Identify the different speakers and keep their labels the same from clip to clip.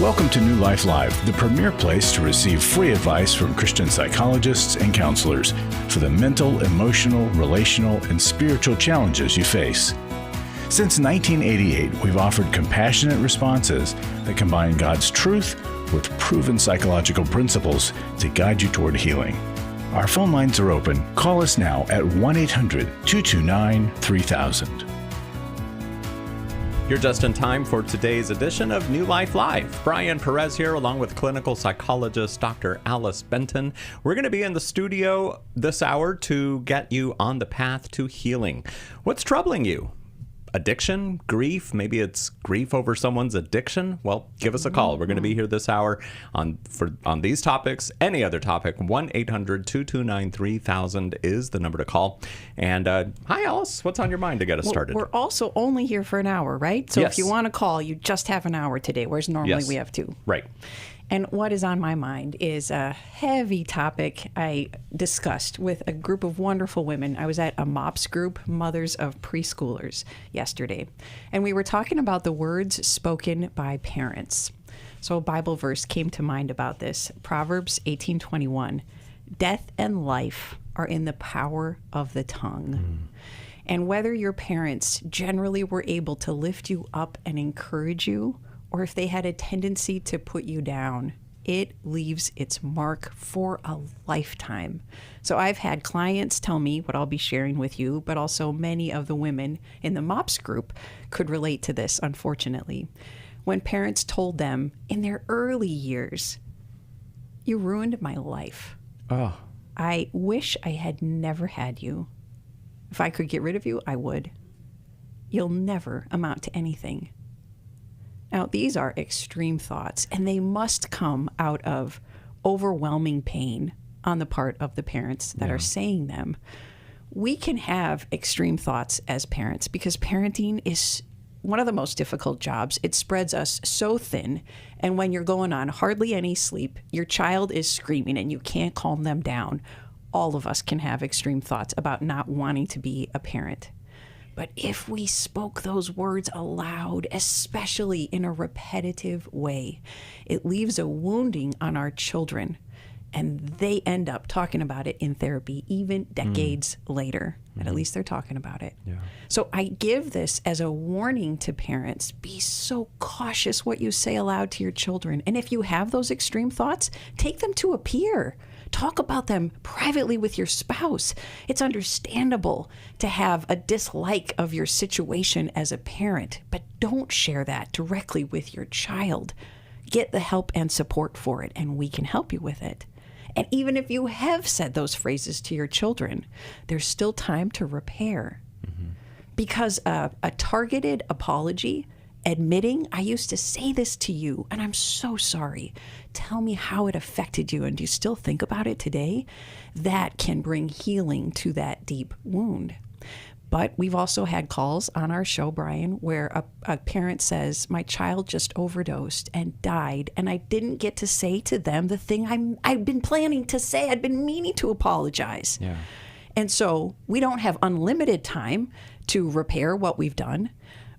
Speaker 1: Welcome to New Life Live, the premier place to receive free advice from Christian psychologists and counselors for the mental, emotional, relational, and spiritual challenges you face. Since 1988, we've offered compassionate responses that combine God's truth with proven psychological principles to guide you toward healing. Our phone lines are open. Call us now at 1-800-229-3000.
Speaker 2: You're just in time for today's edition of New Life Live. Brian Perez here, along with clinical psychologist Dr. Alice Benton. We're going to be in the studio this hour to get you on the path to healing. What's troubling you? Addiction, grief, maybe it's grief over someone's addiction. Well, give us a call. We're going to be here this hour on these topics, any other topic. 1-800-229-3000 is the number to call. And hi, Alice. What's on your mind to get us started?
Speaker 3: We're also only here for an hour, right? So
Speaker 2: Yes.
Speaker 3: if you want to call, you just have an hour today, whereas normally we have two.
Speaker 2: Right.
Speaker 3: And what is on my mind is a heavy topic I discussed with a group of wonderful women. I was at a MOPS group, Mothers of Preschoolers, yesterday. And we were talking about the words spoken by parents. So a Bible verse came to mind about this. Proverbs 18:21. Death and life are in the power of the tongue. And whether your parents generally were able to lift you up and encourage you, or if they had a tendency to put you down, it leaves its mark for a lifetime. So I've had clients tell me what I'll be sharing with you, but also many of the women in the MOPS group could relate to this, unfortunately. When parents told them in their early years, "You ruined my life.
Speaker 2: Oh.
Speaker 3: I wish I had never had you. If I could get rid of you, I would. You'll never amount to anything." Now, these are extreme thoughts, and they must come out of overwhelming pain on the part of the parents that are saying them. We can have extreme thoughts as parents because parenting is one of the most difficult jobs. It spreads us so thin, and when you're going on hardly any sleep, your child is screaming and you can't calm them down. All of us can have extreme thoughts about not wanting to be a parent. But if we spoke those words aloud, especially in a repetitive way, it leaves a wounding on our children, and they end up talking about it in therapy even decades later. And at least they're talking about it.
Speaker 2: Yeah.
Speaker 3: So I give this as a warning to parents. Be so cautious what you say aloud to your children. And if you have those extreme thoughts, take them to a peer. Talk about them privately with your spouse. It's understandable to have a dislike of your situation as a parent, but don't share that directly with your child. Get the help and support for it, and we can help you with it. And even if you have said those phrases to your children, there's still time to repair. Because a targeted apology, admitting, "I used to say this to you, and I'm so sorry. Tell me how it affected you, and do you still think about it today?" That can bring healing to that deep wound. But we've also had calls on our show, Brian, where a parent says, "My child just overdosed and died, and I didn't get to say to them the thing I've been planning to say. I'd been meaning to apologize."
Speaker 2: Yeah.
Speaker 3: And so we don't have unlimited time to repair what we've done.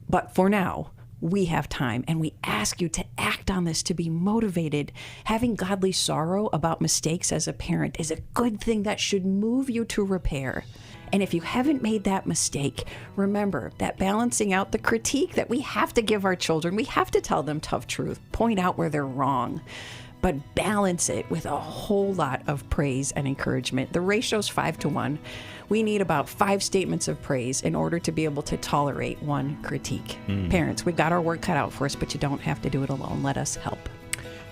Speaker 3: But for now, we have time, and we ask you to act on this, to be motivated. Having godly sorrow about mistakes as a parent is a good thing that should move you to repair. And if you haven't made that mistake, remember that balancing out the critique that we have to give our children, we have to tell them tough truth, point out where they're wrong, but balance it with a whole lot of praise and encouragement. The ratio's 5-1. We need about 5 statements of praise in order to be able to tolerate one critique. Parents, we've got our work cut out for us, but you don't have to do it alone. Let us help.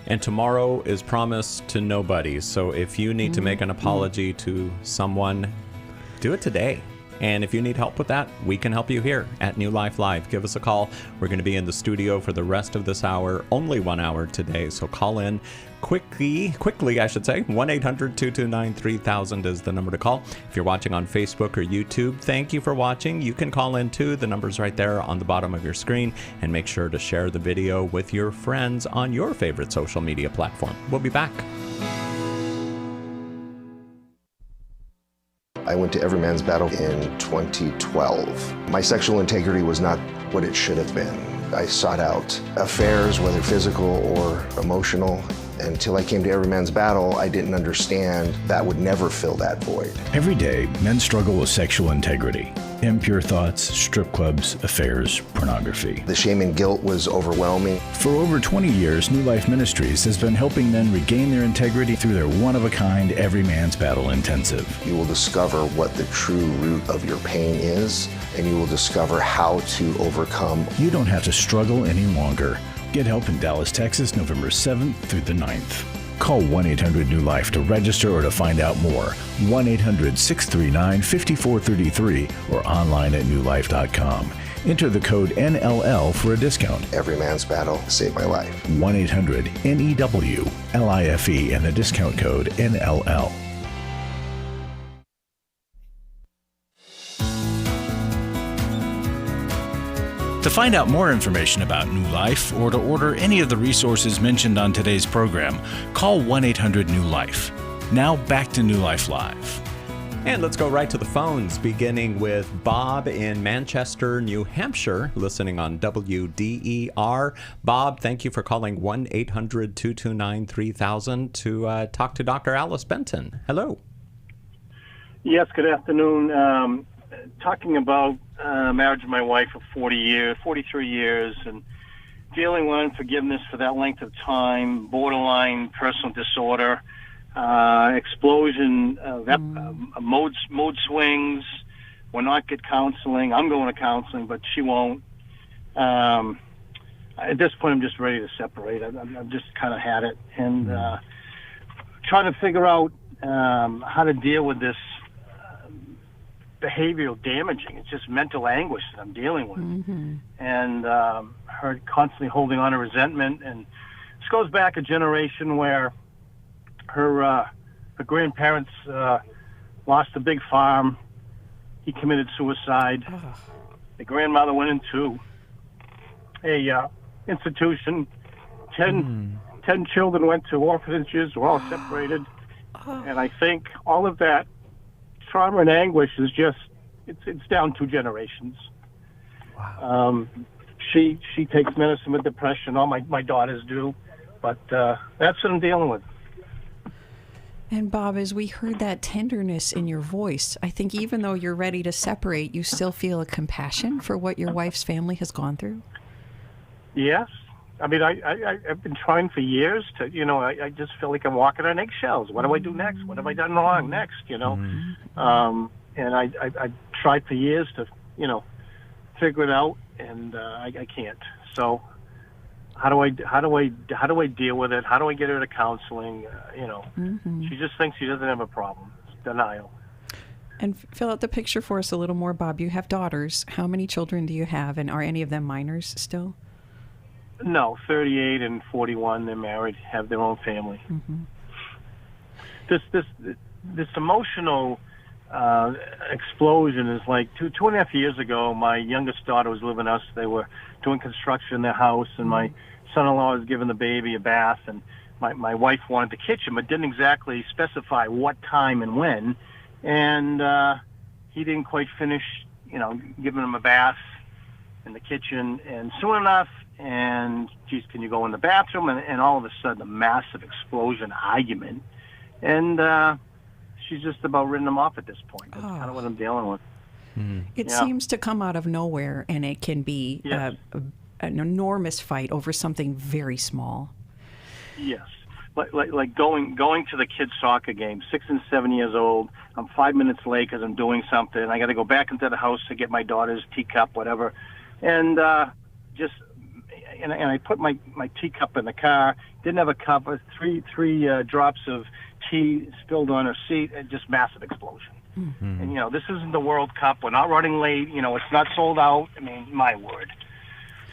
Speaker 2: And tomorrow is promised to nobody. So if you need to make an apology to someone, do it today. And if you need help with that, we can help you here at New Life Live. Give us a call. We're going to be in the studio for the rest of this hour, only 1 hour today. So call in quickly, I should say. 1-800-229-3000 is the number to call. If you're watching on Facebook or YouTube, thank you for watching. You can call in too. The number's right there on the bottom of your screen. And make sure to share the video with your friends on your favorite social media platform. We'll be back.
Speaker 4: I went to Every Man's Battle in 2012. My sexual integrity was not what it should have been. I sought out affairs, whether physical or emotional. Until I came to Every Man's Battle, I didn't understand that would never fill that void.
Speaker 1: Every day, men struggle with sexual integrity. Impure thoughts, strip clubs, affairs, pornography.
Speaker 4: The shame and guilt was overwhelming.
Speaker 1: For over 20 years, New Life Ministries has been helping men regain their integrity through their one-of-a-kind Every Man's Battle Intensive.
Speaker 4: You will discover what the true root of your pain is, and you will discover how to overcome.
Speaker 1: You don't have to struggle any longer. Get help in Dallas, Texas, November 7th through the 9th. Call 1-800-NEW-LIFE to register or to find out more. 1-800-639-5433 or online at newlife.com. Enter the code NLL for a discount.
Speaker 4: Every Man's Battle saved my life.
Speaker 1: 1-800-NEW-LIFE and the discount code NLL. To find out more information about New Life or to order any of the resources mentioned on today's program, call 1-800-NEW-LIFE. Now back to New Life Live.
Speaker 2: And let's go right to the phones, beginning with Bob in Manchester, New Hampshire, listening on WDER. Bob, thank you for calling 1-800-229-3000 to talk to Dr. Alice Benton. Hello.
Speaker 5: Yes, good afternoon. Talking about marriage with my wife for 43 years, and dealing with unforgiveness for that length of time, borderline personal disorder, explosion of mood swings. We're not get counseling. I'm going to counseling, but she won't. At this point, I'm just ready to separate. I've just kind of had it, and trying to figure out how to deal with this behavioral damaging. It's just mental anguish that I'm dealing with. And her constantly holding on to resentment. And this goes back a generation where her grandparents lost a big farm. He committed suicide. The grandmother went into a institution. 10 children went to orphanages. We're all separated. And I think all of that trauma and anguish is just, it's down 2 generations. Wow. She takes medicine with depression. All my daughters do. But that's what I'm dealing with.
Speaker 3: And Bob, as we heard that tenderness in your voice, I think even though you're ready to separate, you still feel a compassion for what your wife's family has gone through? Yes.
Speaker 5: I mean, I've been trying for years to, I just feel like I'm walking on eggshells. What do I do next? What have I done wrong next, And I tried for years to, figure it out, and I can't. So how do I deal with it? How do I get her to counseling? She just thinks she doesn't have a problem. It's denial.
Speaker 3: And fill out the picture for us a little more, Bob. You have daughters. How many children do you have, and are any of them minors still?
Speaker 5: No, 38 and 41. They're married, have their own family. This emotional explosion is like two and a half years ago. My youngest daughter was living with us. They were doing construction in their house, and my son-in-law was giving the baby a bath, and my wife wanted the kitchen, but didn't exactly specify what time and when. And he didn't quite finish, giving him a bath in the kitchen. And soon enough, and geez, can you go in the bathroom? And all of a sudden, a massive explosion, argument. And she's just about written him off at this point. That's kind of what I'm dealing with.
Speaker 3: It seems to come out of nowhere, and it can be an enormous fight over something very small.
Speaker 5: Yes. Like going to the kids' soccer game, 6 and 7 years old. I'm 5 minutes late because I'm doing something. I got to go back into the house to get my daughter's teacup, whatever. And I put my teacup in the car. Didn't have a cup. Three drops of tea spilled on her seat, and just massive explosion. And this isn't the World Cup. We're not running late. It's not sold out. I mean, my word.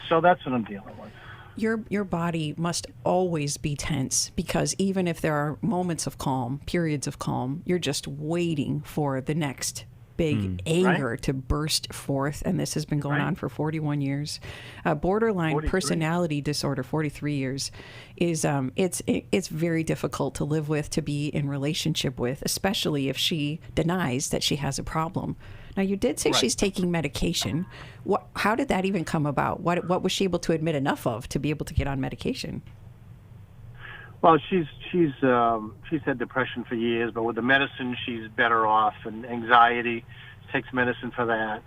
Speaker 5: So that's what I'm dealing with.
Speaker 3: Your body must always be tense, because even if there are moments of calm, periods of calm, you're just waiting for the next big anger to burst forth, and this has been going on for 41 years. Borderline
Speaker 5: 43.
Speaker 3: Personality disorder, 43 years, is it's very difficult to live with, to be in relationship with, especially if she denies that she has a problem. Now, you did say she's taking medication. How did that even come about? What was she able to admit enough of to be able to get on medication?
Speaker 5: Well, she's had depression for years, but with the medicine, she's better off. And anxiety, takes medicine for that.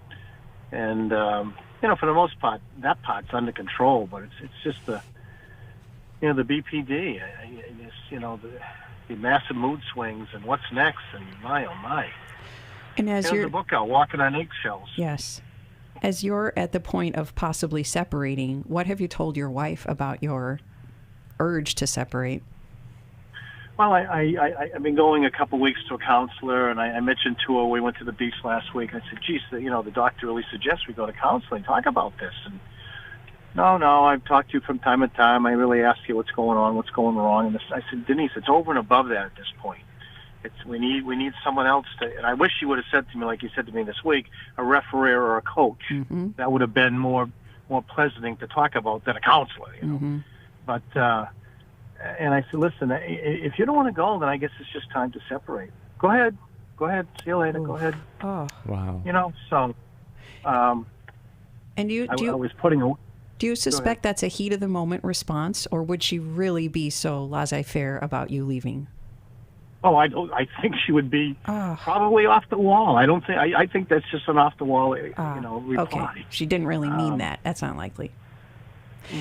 Speaker 5: And for the most part, that part's under control. But it's just the BPD. The massive mood swings and what's next. And my oh my.
Speaker 3: And as
Speaker 5: the book out, Walking on Eggshells.
Speaker 3: Yes. As you're at the point of possibly separating, what have you told your wife about your urge to separate?
Speaker 5: Well, I've been going a couple weeks to a counselor, and I mentioned to her, we went to the beach last week. I said, geez, the doctor really suggests we go to counseling, talk about this. And no, I've talked to you from time to time. I really ask you what's going on, what's going wrong. And I said, Denise, it's over and above that at this point. We need someone else to, and I wish you would have said to me, like you said to me this week, a referee or a coach. Mm-hmm. That would have been more pleasant to talk about than a counselor,
Speaker 3: Mm-hmm.
Speaker 5: But, and I said, listen, if you don't want to go, then I guess it's just time to separate. Go ahead. See you later.
Speaker 3: Ooh.
Speaker 5: Go ahead.
Speaker 2: Oh, wow.
Speaker 5: So,
Speaker 3: and
Speaker 5: I was putting a...
Speaker 3: Do you suspect that's a heat of the moment response, or would she really be so laissez-faire about you leaving?
Speaker 5: Oh, I think she would be probably off the wall. I think that's just an off the wall, reply.
Speaker 3: Okay. She didn't really mean that. That's not likely.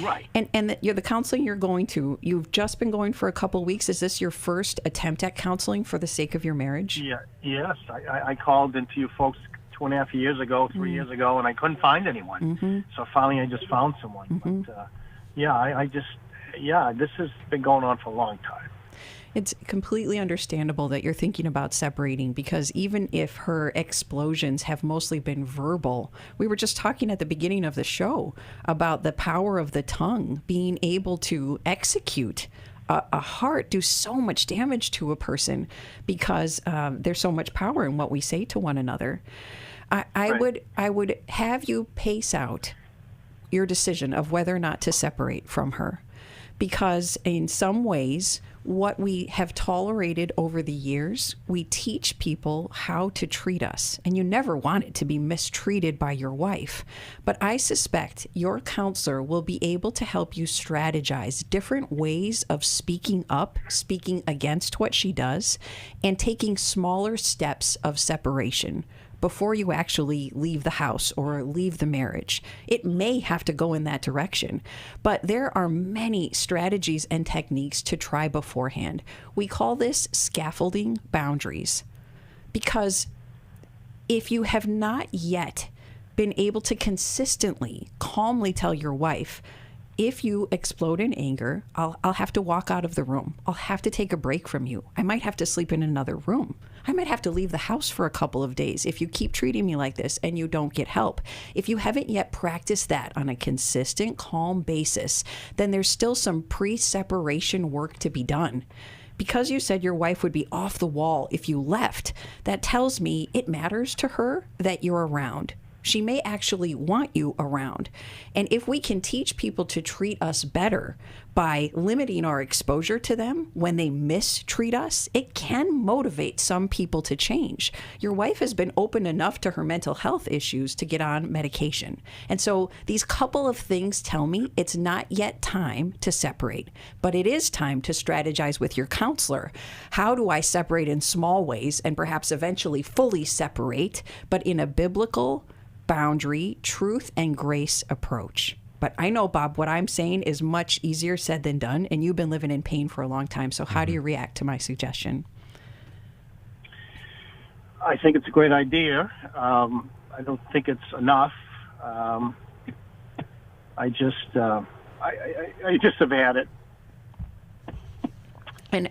Speaker 5: Right.
Speaker 3: And you're the counseling you're going to. You've just been going for a couple weeks. Is this your first attempt at counseling for the sake of your marriage?
Speaker 5: Yeah. Yes. I called into you folks 2.5 years ago, 3 years ago, and I couldn't find anyone.
Speaker 3: Mm-hmm.
Speaker 5: So finally, I just found someone.
Speaker 3: Mm-hmm.
Speaker 5: But this has been going on for a long time.
Speaker 3: It's completely understandable that you're thinking about separating, because even if her explosions have mostly been verbal, we were just talking at the beginning of the show about the power of the tongue being able to execute a heart, do so much damage to a person because there's so much power in what we say to one another. I would have you pace out your decision of whether or not to separate from her, because in some ways, what we have tolerated over the years, we teach people how to treat us. And you never want it to be mistreated by your wife. But I suspect your counselor will be able to help you strategize different ways of speaking up, speaking against what she does, and taking smaller steps of separation before you actually leave the house or leave the marriage. It may have to go in that direction, but there are many strategies and techniques to try beforehand. We call this scaffolding boundaries, because if you have not yet been able to consistently, calmly tell your wife, if you explode in anger, I'll have to walk out of the room. I'll have to take a break from you. I might have to sleep in another room. I might have to leave the house for a couple of days if you keep treating me like this and you don't get help. If you haven't yet practiced that on a consistent, calm basis, then there's still some pre-separation work to be done. Because you said your wife would be off the wall if you left, that tells me it matters to her that you're around. She may actually want you around. And if we can teach people to treat us better by limiting our exposure to them when they mistreat us, it can motivate some people to change. Your wife has been open enough to her mental health issues to get on medication. And so these couple of things tell me it's not yet time to separate, but it is time to strategize with your counselor. How do I separate in small ways and perhaps eventually fully separate, but in a biblical, boundary, truth, and grace approach? But I know, Bob, what I'm saying is much easier said than done, and you've been living in pain for a long time. So how do you react to my suggestion?
Speaker 5: I think it's a great idea. I don't think it's enough. I just have had it.
Speaker 3: And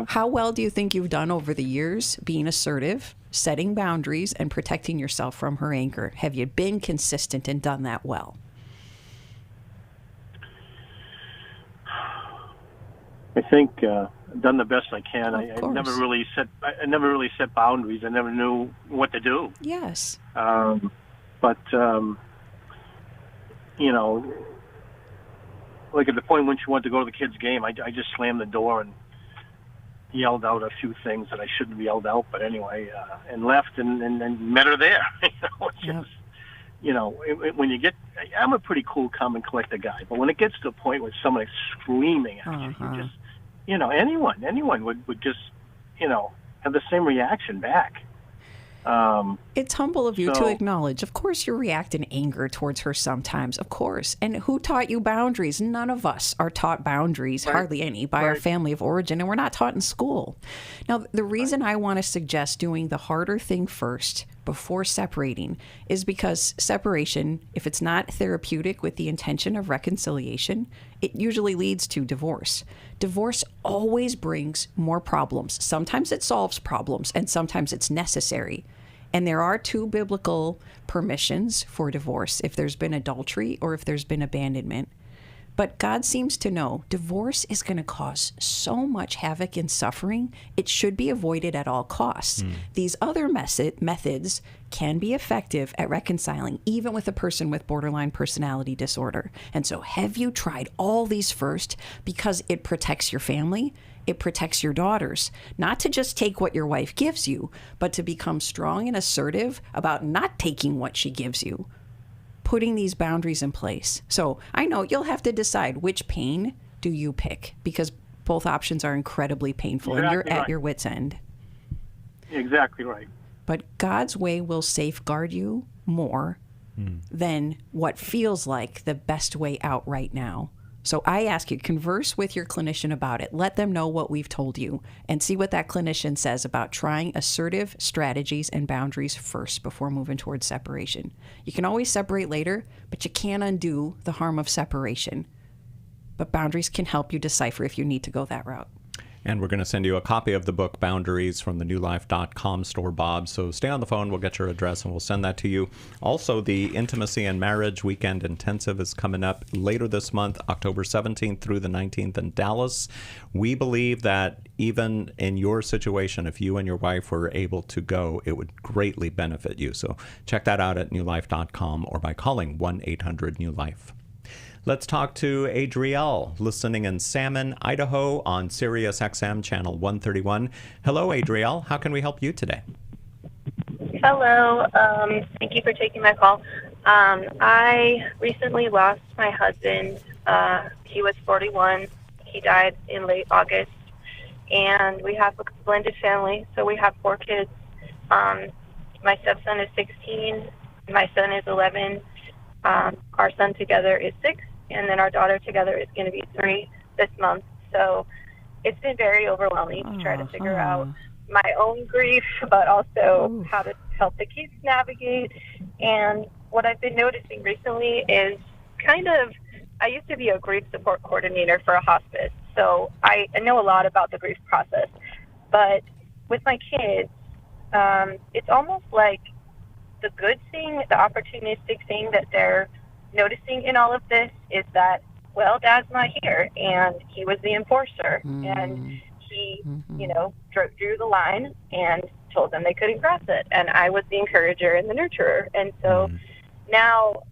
Speaker 3: how well do you think you've done over the years being assertive, setting boundaries, and protecting yourself from her anger? Have you been consistent and done that well?
Speaker 5: I think I've done the best I can. I never really set boundaries. I never knew what to do.
Speaker 3: Yes.
Speaker 5: But like at the point when she wanted to go to the kids' game, I just slammed the door and yelled out a few things that I shouldn't have yelled out, but anyway, and left and met her there. So it's just, when you get, I'm a pretty cool, calm, and collected guy, but when it gets to the point where somebody's screaming at you, you just, anyone would just, have the same reaction back.
Speaker 3: It's humble of you to acknowledge. Of course, you react in anger towards her sometimes, of course. And who taught you boundaries? None of us are taught boundaries, hardly any, by our family of origin, and we're not taught in school. Now, the reason I want to suggest doing the harder thing first before separating is because separation, if it's not therapeutic with the intention of reconciliation, it usually leads to divorce. Divorce always brings more problems. Sometimes it solves problems, and sometimes it's necessary. And there are two biblical permissions for divorce, if there's been adultery or if there's been abandonment. But God seems to know divorce is going to cause so much havoc and suffering, it should be avoided at all costs. These other methods can be effective at reconciling, even with a person with borderline personality disorder. And so have you tried all these first? Because it protects your family, it protects your daughters, not to just take what your wife gives you, but to become strong and assertive about not taking what she gives you, putting these boundaries in place. So I know you'll have to decide which pain do you pick, because both options are incredibly painful and you're at your wit's end.
Speaker 5: Exactly right.
Speaker 3: But God's way will safeguard you more than what feels like the best way out right now. So I ask you, converse with your clinician about it. Let them know what we've told you and see what that clinician says about trying assertive strategies and boundaries first before moving towards separation. You can always separate later, but you can't undo the harm of separation. But boundaries can help you decipher if you need to go that route.
Speaker 2: And we're going to send you a copy of the book Boundaries from the newlife.com store, Bob. So stay on the phone. We'll get your address and we'll send that to you. Also, the Intimacy and Marriage Weekend Intensive is coming up later this month, October 17th through the 19th in Dallas. We believe that even in your situation, if you and your wife were able to go, it would greatly benefit you. So check that out at newlife.com or by calling 1-800-NEW-LIFE. Let's talk to Adrielle, listening in Salmon, Idaho on Sirius XM Channel 131. Hello, Adrielle. How can we help you today?
Speaker 6: Hello. Thank you for taking my call. I recently lost my husband. He was 41. He died in late August. And we have a blended family, so we have 4 kids. My stepson is 16. My son is 11. Our son together is 6. And then our daughter together is going to be 3 this month. So it's been very overwhelming to try to figure out my own grief, but also how to help the kids navigate. And what I've been noticing recently is I used to be a grief support coordinator for a hospice. So I know a lot about the grief process. But with my kids, it's almost like the good thing, the opportunistic thing that they're noticing in all of this is that, well, Dad's not here, and he was the enforcer, and he, drew the line and told them they couldn't cross it, and I was the encourager and the nurturer. And so now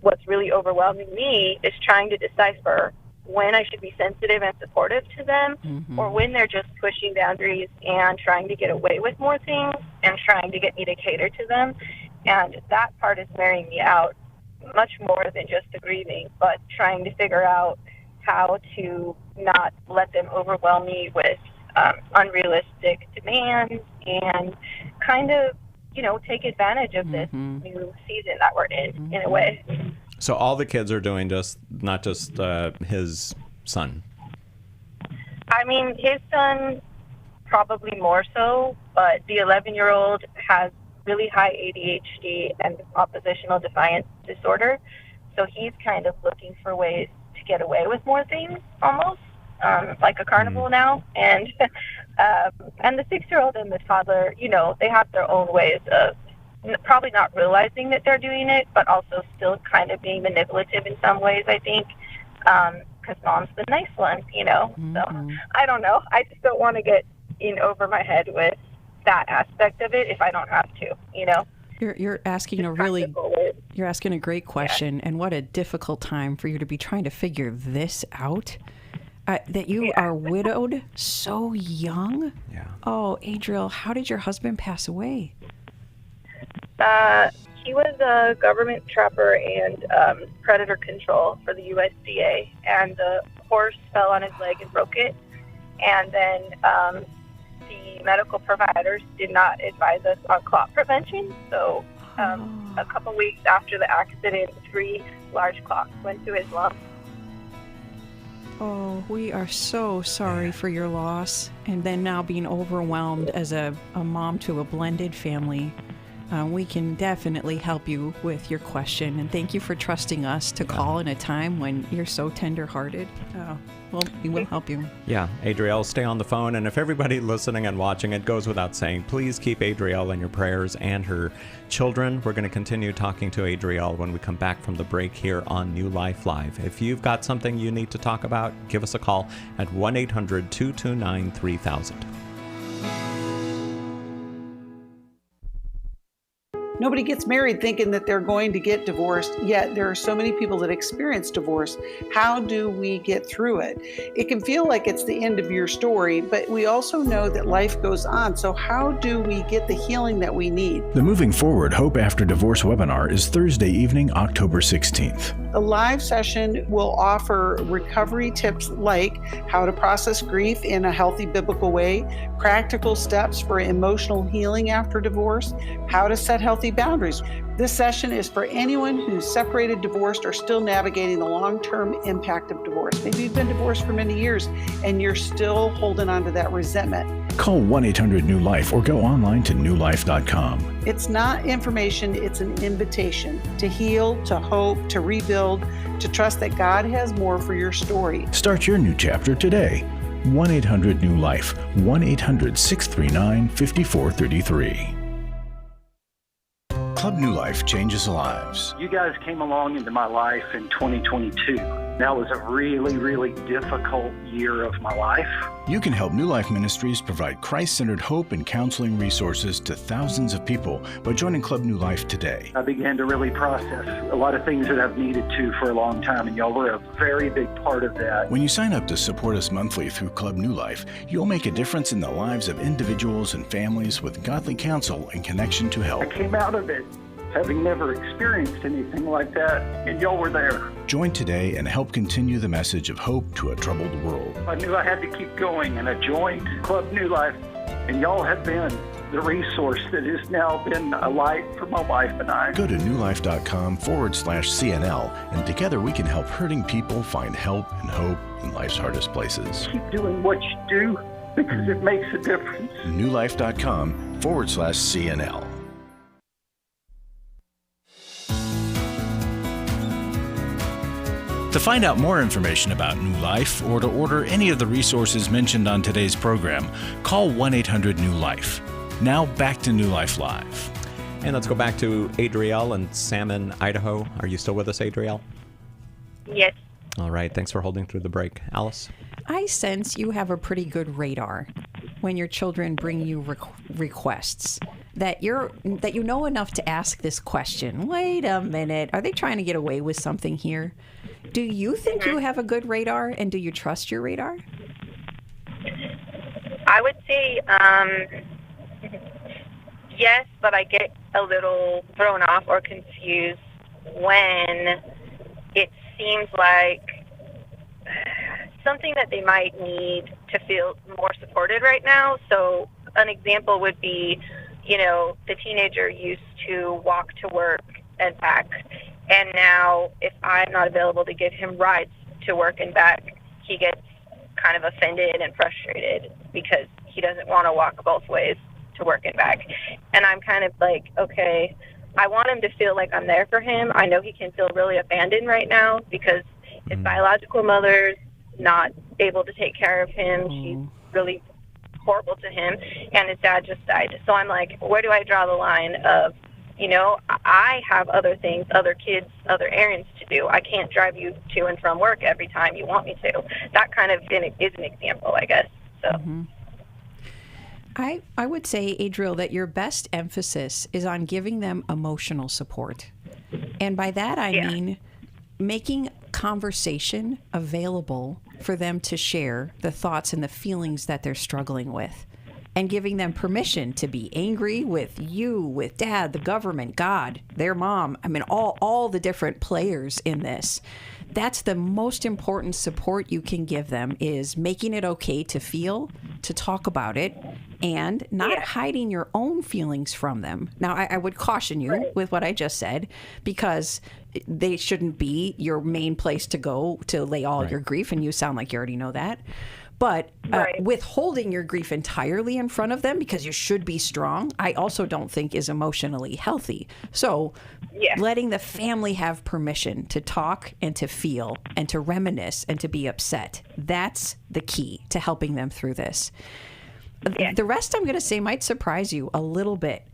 Speaker 6: what's really overwhelming me is trying to decipher when I should be sensitive and supportive to them, or when they're just pushing boundaries and trying to get away with more things and trying to get me to cater to them. And that part is wearing me out much more than just the grieving, but trying to figure out how to not let them overwhelm me with unrealistic demands and kind of, take advantage of this new season that we're in a way.
Speaker 2: So all the kids are doing not just his son.
Speaker 6: I mean, his son probably more so, but the 11-year-old has really high ADHD and oppositional defiance disorder. So he's kind of looking for ways to get away with more things, almost like a carnival now. And the 6-year-old and the toddler, they have their own ways of probably not realizing that they're doing it, but also still kind of being manipulative in some ways, I think, because mom's the nice one, So I don't know. I just don't want to get in over my head with that aspect of it if I don't have to,
Speaker 3: You're asking you're asking a great question, and what a difficult time for you to be trying to figure this out. That you are widowed so young.
Speaker 2: Yeah.
Speaker 3: Oh, Adrielle, how did your husband pass away?
Speaker 6: He was a government trapper and predator control for the USDA, and the horse fell on his leg and broke it. And then the medical providers did not advise us on clot prevention. So a couple weeks after the accident, 3 large clots went to his lungs.
Speaker 3: Oh, we are so sorry for your loss. And then now being overwhelmed as a mom to a blended family. We can definitely help you with your question. And thank you for trusting us to call in a time when you're so tender-hearted. Well, we will help you.
Speaker 2: Yeah, Adrielle, stay on the phone. And if everybody listening and watching, it goes without saying, please keep Adrielle in your prayers and her children. We're going to continue talking to Adrielle when we come back from the break here on New Life Live. If you've got something you need to talk about, give us a call at 1-800-229-3000.
Speaker 7: Nobody gets married thinking that they're going to get divorced, yet there are so many people that experience divorce. How do we get through it? It can feel like it's the end of your story, but we also know that life goes on. So how do we get the healing that we need?
Speaker 1: The Moving Forward Hope After Divorce webinar is Thursday evening, October 16th.
Speaker 7: A live session will offer recovery tips like how to process grief in a healthy biblical way, practical steps for emotional healing after divorce, how to set healthy boundaries. This session is for anyone who's separated, divorced, or still navigating the long-term impact of divorce. Maybe you've been divorced for many years and you're still holding on to that resentment.
Speaker 1: Call 1-800-NEW-LIFE or go online to newlife.com.
Speaker 7: It's not information, it's an invitation to heal, to hope, to rebuild, to trust that God has more for your story.
Speaker 1: Start your new chapter today. 1-800-NEW-LIFE, 1-800-639-5433. Club New Life changes lives.
Speaker 5: You guys came along into my life in 2022. That was a really, really difficult year of my life.
Speaker 1: You can help New Life Ministries provide Christ-centered hope and counseling resources to thousands of people by joining Club New Life today.
Speaker 5: I began to really process a lot of things that I've needed to for a long time, and y'all were a very big part of that.
Speaker 1: When you sign up to support us monthly through Club New Life, you'll make a difference in the lives of individuals and families with godly counsel and connection to help.
Speaker 5: I came out of it having never experienced anything like that, and y'all were there.
Speaker 1: Join today and help continue the message of hope to a troubled world.
Speaker 5: I knew I had to keep going, and I joined Club New Life, and y'all have been the resource that has now been a light for my wife and I.
Speaker 1: Go to newlife.com/CNL, and together we can help hurting people find help and hope in life's hardest places.
Speaker 5: Keep doing what you do because it makes a difference.
Speaker 1: newlife.com/CNL. To find out more information about New Life or to order any of the resources mentioned on today's program, call 1-800-NEW-LIFE. Now back to New Life Live.
Speaker 2: And let's go back to Adrielle in Salmon, Idaho. Are you still with us, Adrielle?
Speaker 6: Yes.
Speaker 2: All right. Thanks for holding through the break. Alice?
Speaker 3: I sense you have a pretty good radar when your children bring you requests. That you know enough to ask this question. Wait a minute. Are they trying to get away with something here? Do you think you have a good radar, and do you trust your radar?
Speaker 6: I would say yes, but I get a little thrown off or confused when it seems like something that they might need to feel more supported right now. So an example would be, the teenager used to walk to work and back. And now if I'm not available to give him rides to work and back, he gets kind of offended and frustrated because he doesn't want to walk both ways to work and back. And I'm kind of like, okay, I want him to feel like I'm there for him. I know he can feel really abandoned right now because his biological mother's not able to take care of him. She's really horrible to him, and his dad just died. So I'm like, where do I draw the line of, I have other things, other kids, other errands to do. I can't drive you to and from work every time you want me to. That kind of is an example, I guess. So.
Speaker 3: Mm-hmm. I would say, Adrielle, that your best emphasis is on giving them emotional support. And by that I mean making conversation available for them to share the thoughts and the feelings that they're struggling with. and giving them permission to be angry with you, with dad, the government, God, their mom. I mean, all the different players in this. That's the most important support you can give them, is making it okay to feel, to talk about it, and not hiding your own feelings from them. Now, I would caution you with what I just said, because they shouldn't be your main place to go to lay all your grief, and you sound like you already know that. But withholding your grief entirely in front of them because you should be strong, I also don't think is emotionally healthy. So letting the family have permission to talk and to feel and to reminisce and to be upset, that's the key to helping them through this. The rest I'm going to say might surprise you a little bit.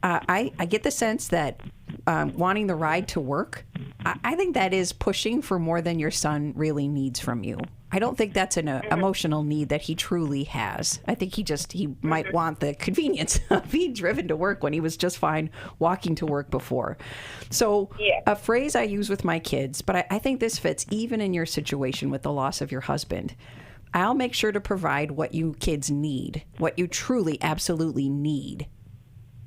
Speaker 3: I get the sense that wanting the ride to work, I think that is pushing for more than your son really needs from you. I don't think that's an emotional need that he truly has. I think he might want the convenience of being driven to work when he was just fine walking to work before. So a phrase I use with my kids, but I think this fits even in your situation with the loss of your husband. I'll make sure to provide what you kids need, what you truly, absolutely need.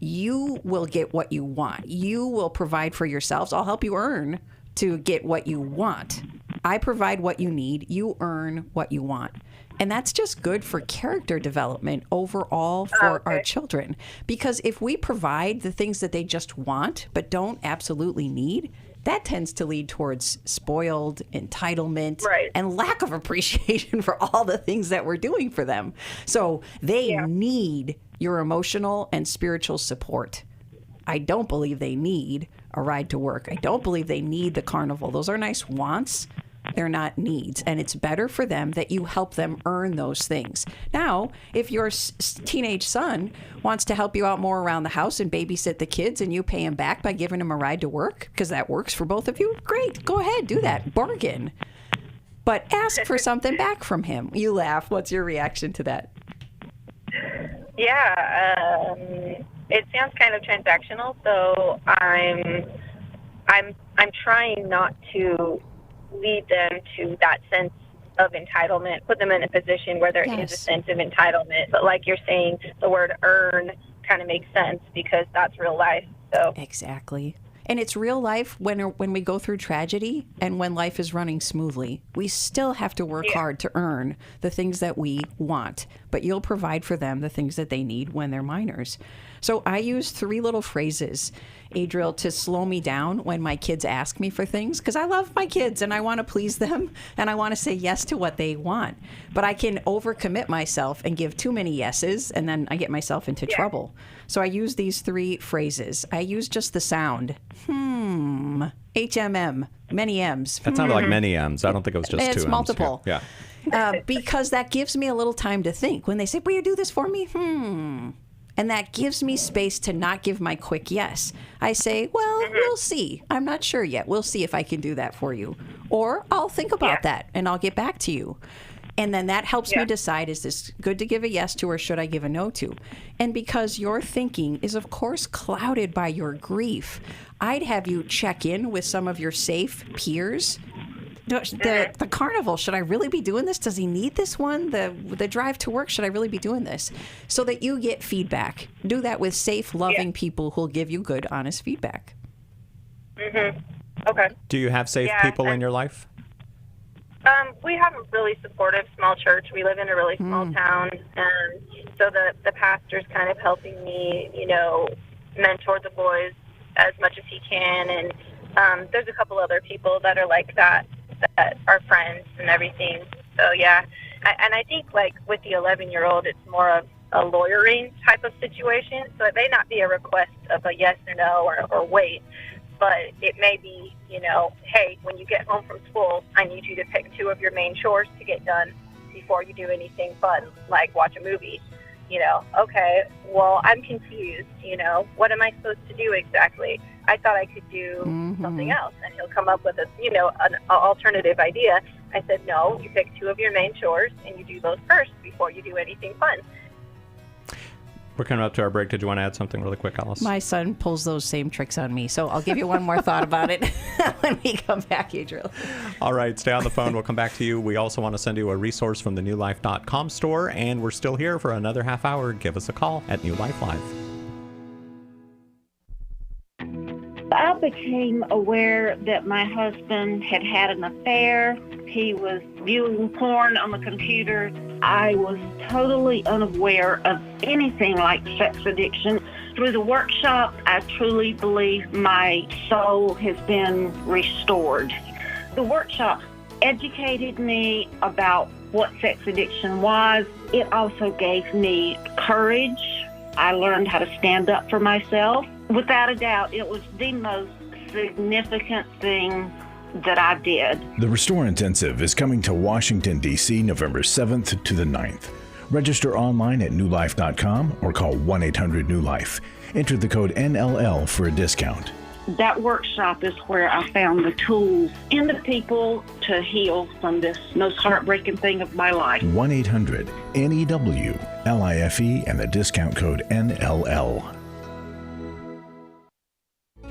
Speaker 3: You will get what you want. You will provide for yourselves. I'll help you earn to get what you want. I provide what you need. You earn what you want. And that's just good for character development overall for our children. Because if we provide the things that they just want but don't absolutely need, that tends to lead towards spoiled entitlement and lack of appreciation for all the things that we're doing for them. So they need your emotional and spiritual support. I don't believe they need a ride to work. I don't believe they need the carnival. Those are nice wants. They're not needs. And it's better for them that you help them earn those things. Now, if your teenage son wants to help you out more around the house and babysit the kids and you pay him back by giving him a ride to work, because that works for both of you, great. Go ahead, do that. Bargain. But ask for something back from him. You laugh. What's your reaction to that?
Speaker 6: Yeah, it sounds kind of transactional, so I'm trying not to lead them to that sense of entitlement, put them in a position where there is a sense of entitlement. But like you're saying, the word earn kind of makes sense because that's real life. So
Speaker 3: exactly. And it's real life when we go through tragedy and when life is running smoothly. We still have to work hard to earn the things that we want, but you'll provide for them the things that they need when they're minors. So I use 3 little phrases, Adriel, to slow me down when my kids ask me for things, because I love my kids and I want to please them and I want to say yes to what they want. But I can overcommit myself and give too many yeses and then I get myself into trouble. So I use these 3 phrases. I use just the sound. HMM, many M's.
Speaker 2: That sounded like many M's. I don't think it was just 2 M's.
Speaker 3: It's multiple.
Speaker 2: Yeah.
Speaker 3: Because that gives me a little time to think. When they say, will you do this for me? And that gives me space to not give my quick yes. I say, well, we'll see. I'm not sure yet. We'll see if I can do that for you. Or I'll think about that and I'll get back to you. And then that helps me decide, is this good to give a yes to or should I give a no to? And because your thinking is, of course, clouded by your grief, I'd have you check in with some of your safe peers. The carnival, should I really be doing this? Does he need this one? The drive to work, should I really be doing this? So that you get feedback. Do that with safe, loving people who'll give you good, honest feedback.
Speaker 6: Okay.
Speaker 2: Do you have safe people in your life?
Speaker 6: We have a really supportive small church. We live in a really small town, and so the pastor's kind of helping me, mentor the boys as much as he can. And there's a couple other people that are like that are friends and everything. So and I think like with the 11-year-old, it's more of a lawyering type of situation. So it may not be a request of a yes or no or wait, but it may be, hey, when you get home from school, I need you to pick 2 of your main chores to get done before you do anything fun, like watch a movie. Okay, well, I'm confused, what am I supposed to do exactly? I thought I could do something else. And he'll come up with an alternative idea. I said, no, you pick 2 of your main chores and you do those first before you do anything fun.
Speaker 2: We're coming up to our break. Did you want to add something really quick, Alice?
Speaker 3: My son pulls those same tricks on me, so I'll give you one more thought about it when we come back, Adriel.
Speaker 2: All right, stay on the phone. We'll come back to you. We also want to send you a resource from the newlife.com store, and we're still here for another half hour. Give us a call at New Life Live.
Speaker 8: I became aware that my husband had had an affair. He was viewing porn on the computer. I was totally unaware of anything like sex addiction. Through the workshop, I truly believe my soul has been restored. The workshop educated me about what sex addiction was. It also gave me courage. I learned how to stand up for myself. Without a doubt, it was the most significant thing that I did.
Speaker 1: The Restore Intensive is coming to Washington, D.C. November 7th to the 9th. Register online at newlife.com or call 1-800-NEW-LIFE. Enter the code NLL for a discount.
Speaker 8: That workshop is where I found the tools and the people to heal from this most heartbreaking thing of my life.
Speaker 1: 1-800-NEW-LIFE and the discount code NLL.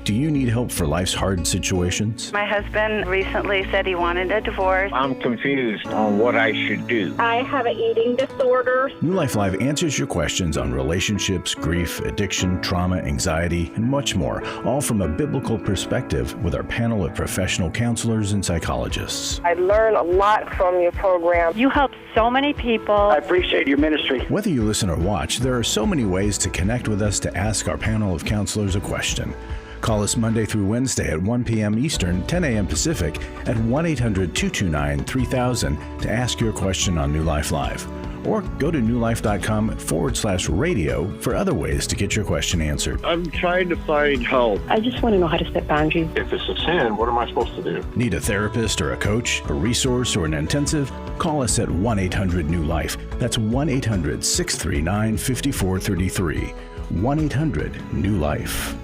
Speaker 1: Do you need help for life's hard situations?
Speaker 9: My husband recently said he wanted a divorce.
Speaker 10: I'm confused on what I should do.
Speaker 6: I have an eating disorder.
Speaker 1: New Life Live answers your questions on relationships, grief, addiction, trauma, anxiety, and much more, all from a biblical perspective with our panel of professional counselors and psychologists.
Speaker 11: I learn a lot from your program.
Speaker 9: You help so many people.
Speaker 10: I appreciate your ministry.
Speaker 1: Whether you listen or watch, there are so many ways to connect with us to ask our panel of counselors a question. Call us Monday through Wednesday at 1 p.m. Eastern, 10 a.m. Pacific at 1-800-229-3000 to ask your question on New Life Live. Or go to newlife.com/radio for other ways to get your question answered.
Speaker 10: I'm trying to find help.
Speaker 11: I just want to know how to set boundaries.
Speaker 10: If it's a sin, what am I supposed to do?
Speaker 1: Need a therapist or a coach, a resource, or an intensive? Call us at 1-800-NEW-LIFE. That's 1-800-639-5433. 1-800-NEW-LIFE.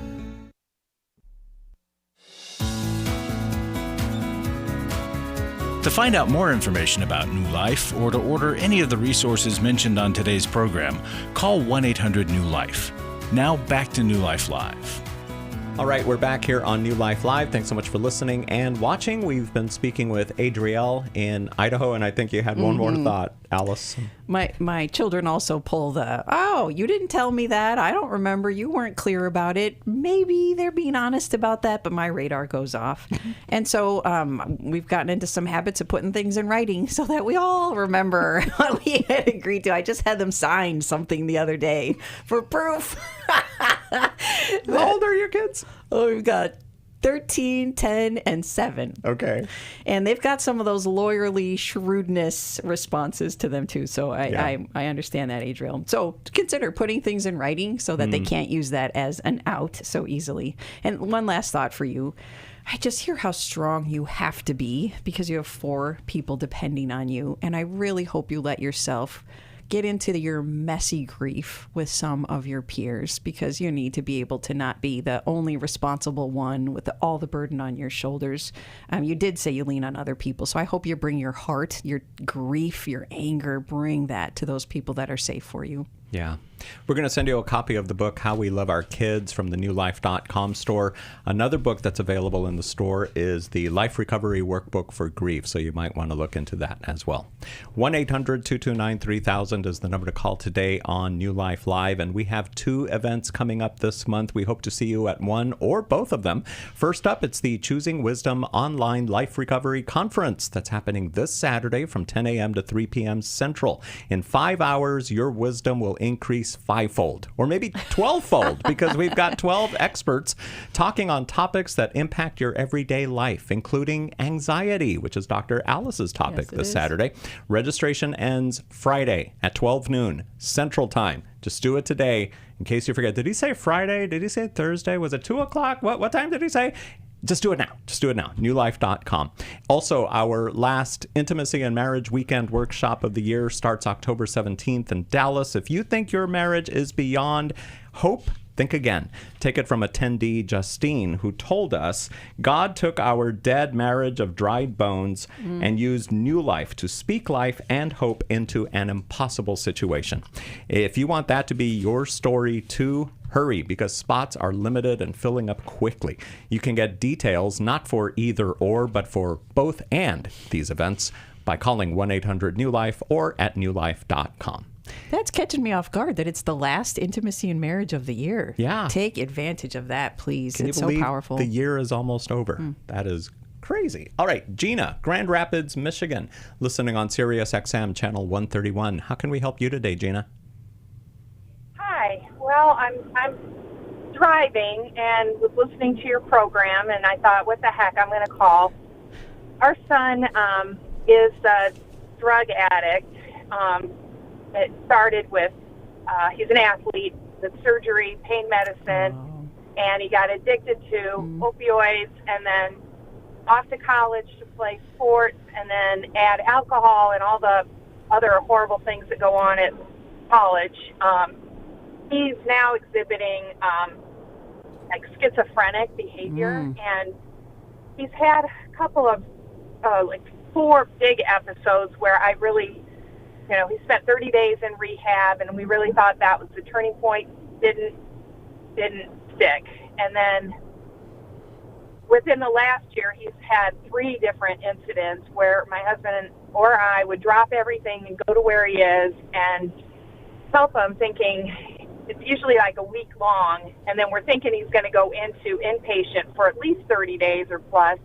Speaker 1: To find out more information about New Life or to order any of the resources mentioned on today's program, call 1-800-NEW-LIFE. Now back to New Life Live.
Speaker 2: All right, we're back here on New Life Live. Thanks so much for listening and watching. We've been speaking with Adriel in Idaho, and I think you had one more thought, Alice.
Speaker 3: My children also pull the, oh, you didn't tell me that. I don't remember. You weren't clear about it. Maybe they're being honest about that, but my radar goes off. And so we've gotten into some habits of putting things in writing so that we all remember what we had agreed to. I just had them sign something the other day for proof.
Speaker 2: How old are your kids?
Speaker 3: Oh, we've got 13, 10, and 7.
Speaker 2: Okay.
Speaker 3: And they've got some of those lawyerly shrewdness responses to them, too. So I understand that, Adriel. So consider putting things in writing so that they can't use that as an out so easily. And one last thought for you. I just hear how strong you have to be because you have 4 people depending on you. And I really hope you let yourself get into your messy grief with some of your peers because you need to be able to not be the only responsible one with all the burden on your shoulders. You did say you lean on other people, so I hope you bring your heart, your grief, your anger, bring that to those people that are safe for you.
Speaker 2: Yeah. We're going to send you a copy of the book, How We Love Our Kids, from the newlife.com store. Another book that's available in the store is the Life Recovery Workbook for Grief, so you might want to look into that as well. 1-800-229-3000 is the number to call today on New Life Live, and we have 2 events coming up this month. We hope to see you at one or both of them. First up, it's the Choosing Wisdom Online Life Recovery Conference that's happening this Saturday from 10 a.m. to 3 p.m. Central. In 5 hours, your wisdom will increase 5-fold or maybe 12-fold because we've got 12 experts talking on topics that impact your everyday life, including anxiety, which is Dr. Alice's topic this Saturday. Registration ends Friday at 12 noon Central Time. Just do it today in case you forget. Did he say Friday? Did he say Thursday? Was it 2 o'clock? What time did he say? Just do it now. Just do it now. Newlife.com. Also, our last Intimacy and Marriage Weekend Workshop of the year starts October 17th in Dallas. If you think your marriage is beyond hope Think again. Take it from attendee Justine, who told us, God took our dead marriage of dried bones and used new life to speak life and hope into an impossible situation. If you want that to be your story too, hurry, because spots are limited and filling up quickly. You can get details not for either or, but for both and these events by calling 1-800-NEW-LIFE or at newlife.com.
Speaker 3: That's catching me off guard that it's the last intimacy and marriage of the year.
Speaker 2: Yeah.
Speaker 3: Take advantage of that, please.
Speaker 2: Can
Speaker 3: it's
Speaker 2: you
Speaker 3: so
Speaker 2: believe
Speaker 3: powerful.
Speaker 2: the year is almost over? That is crazy. All right, Gina, Grand Rapids, Michigan, listening on Sirius XM channel 131. How can we help you today, Gina?
Speaker 12: Hi. Well, I'm driving and was listening to your program, and I thought, what the heck, I'm going to call. Our son is a drug addict. It started with, he's an athlete, with surgery, pain medicine, and he got addicted to opioids, and then off to college to play sports, and then add alcohol and all the other horrible things that go on at college. He's now exhibiting like schizophrenic behavior, and he's had a couple of like 4 big episodes where I really, he spent 30 days in rehab, and we really thought that was the turning point. Didn't stick. And then within the last year, he's had 3 different incidents where my husband or I would drop everything and go to where he is and help him, thinking it's usually like a week long, and then we're thinking he's going to go into inpatient for at least 30 days or plus,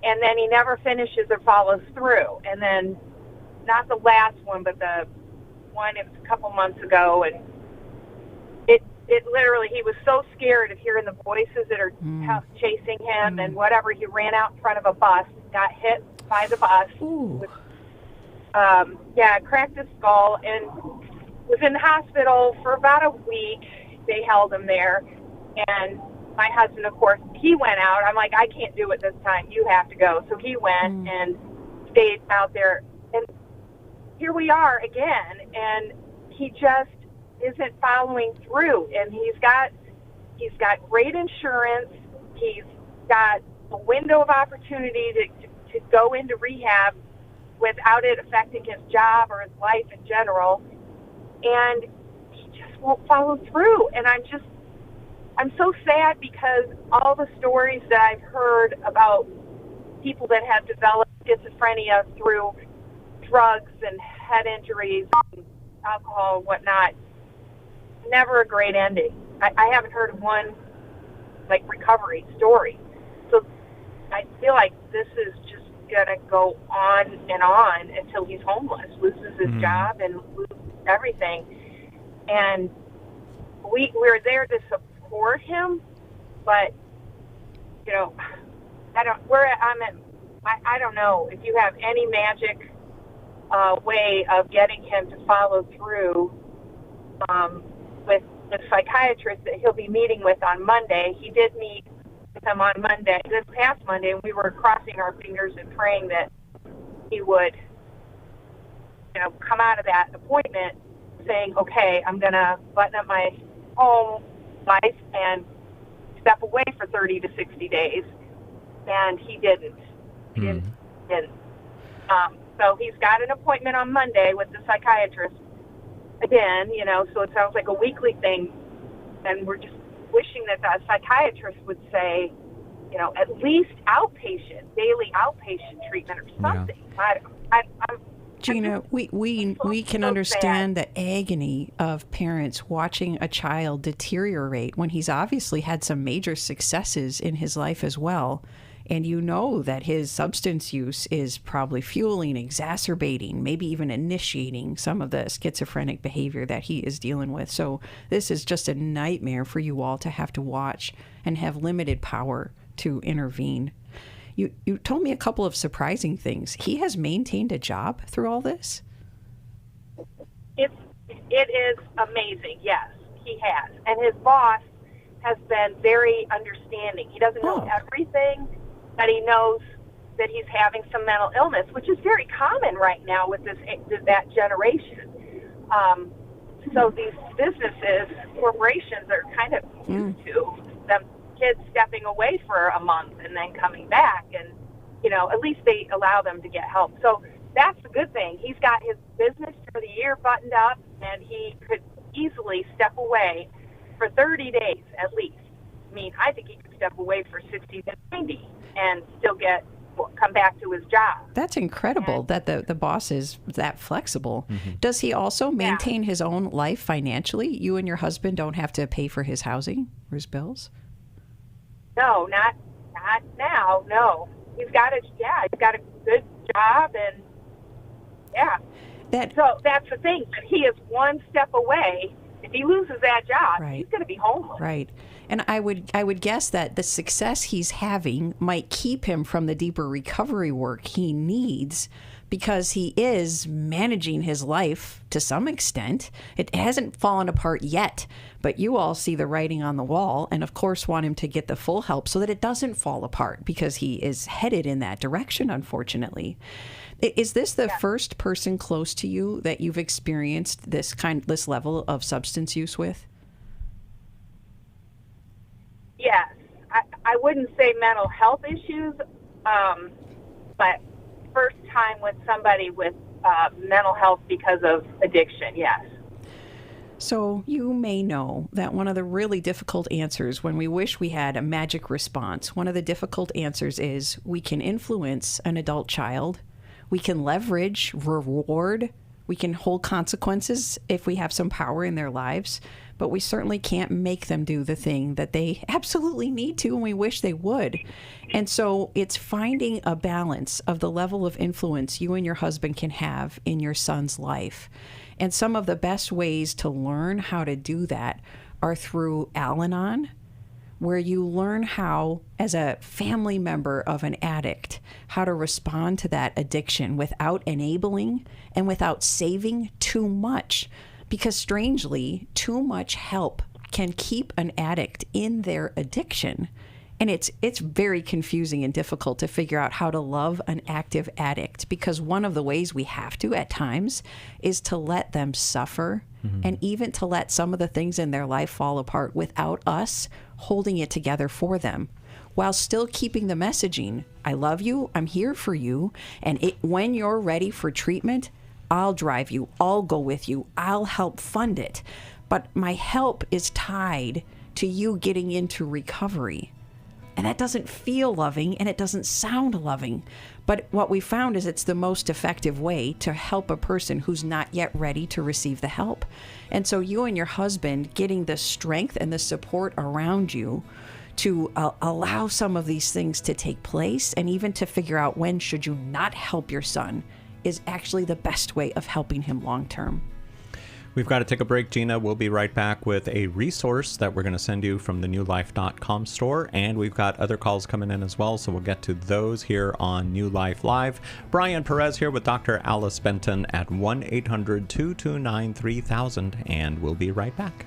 Speaker 12: and then he never finishes or follows through. And then not the last one, but the one, it was a couple months ago, and it literally, he was so scared of hearing the voices that are chasing him and whatever, he ran out in front of a bus, got hit by the bus, with, cracked his skull, and was in the hospital for about a week. They held him there, and my husband, of course, he went out. I'm like, I can't do it this time. You have to go. So he went and stayed out there, and here we are again, and he just isn't following through. And he's got great insurance. He's got a window of opportunity to go into rehab without it affecting his job or his life in general, and he just won't follow through. And I'm so sad, because all the stories that I've heard about people that have developed schizophrenia through drugs and head injuries and alcohol and whatnot, never a great ending. I haven't heard of one like recovery story. So I feel like this is just gonna go on until he's homeless, loses his job and loses everything. And we're there to support him, but I don't know if you have any magic way of getting him to follow through with the psychiatrist that he'll be meeting with on Monday. He did meet with him on Monday, this past Monday, and we were crossing our fingers and praying that he would, come out of that appointment saying, okay, I'm going to button up my home life and step away for 30 to 60 days. And he didn't. He didn't. So he's got an appointment on Monday with the psychiatrist again, so it sounds like a weekly thing. And we're just wishing that the psychiatrist would say, at least daily outpatient treatment or something. Yeah.
Speaker 3: Gina, we can understand the agony of parents watching a child deteriorate when he's obviously had some major successes in his life as well. And that his substance use is probably fueling, exacerbating, maybe even initiating some of the schizophrenic behavior that he is dealing with. So this is just a nightmare for you all to have to watch and have limited power to intervene. You told me a couple of surprising things. He has maintained a job through all this?
Speaker 12: It is amazing, yes, he has. And his boss has been very understanding. He doesn't know everything, but he knows that he's having some mental illness, which is very common right now with that generation. so these businesses, corporations are kind of used to them kids stepping away for a month and then coming back, and at least they allow them to get help. So that's the good thing. He's got his business for the year buttoned up, and he could easily step away for 30 days at least. I mean, I think he could step away for 60 to 90 and still come back to his job.
Speaker 3: That's incredible that the boss is that flexible. Mm-hmm. Does he also maintain his own life financially? You and your husband don't have to pay for his housing or his bills?
Speaker 12: No, not now. No, he's got a good job, and so that's the thing. But he is one step away. If he loses that job, he's going to be homeless.
Speaker 3: Right. And I would guess that the success he's having might keep him from the deeper recovery work he needs, because he is managing his life to some extent. It hasn't fallen apart yet, but you all see the writing on the wall and, of course, want him to get the full help so that it doesn't fall apart, because he is headed in that direction, unfortunately. Is this the first person close to you that you've experienced this level of substance use with?
Speaker 12: Yes. I wouldn't say mental health issues, but first time with somebody with mental health because of addiction, yes.
Speaker 3: So you may know that one of the really difficult answers when we wish we had a magic response, one of the difficult answers is we can influence an adult child. We can leverage, reward, we can hold consequences if we have some power in their lives, but we certainly can't make them do the thing that they absolutely need to and we wish they would. And so it's finding a balance of the level of influence you and your husband can have in your son's life. And some of the best ways to learn how to do that are through Al-Anon, where you learn how, as a family member of an addict, how to respond to that addiction without enabling and without saving too much. Because strangely, too much help can keep an addict in their addiction. And it's very confusing and difficult to figure out how to love an active addict, because one of the ways we have to at times is to let them suffer, and even to let some of the things in their life fall apart without us holding it together for them, while still keeping the messaging, I love you, I'm here for you, and when you're ready for treatment, I'll drive you, I'll go with you, I'll help fund it. But my help is tied to you getting into recovery. And that doesn't feel loving, and it doesn't sound loving. But what we found is it's the most effective way to help a person who's not yet ready to receive the help. And so you and your husband getting the strength and the support around you to allow some of these things to take place, and even to figure out when should you not help your son, is actually the best way of helping him long term.
Speaker 2: We've got to take a break, Gina. We'll be right back with a resource that we're going to send you from the newlife.com store. And we've got other calls coming in as well, so we'll get to those here on New Life Live. Brian Perez here with Dr. Alice Benton at 1-800-229-3000, and we'll be right back.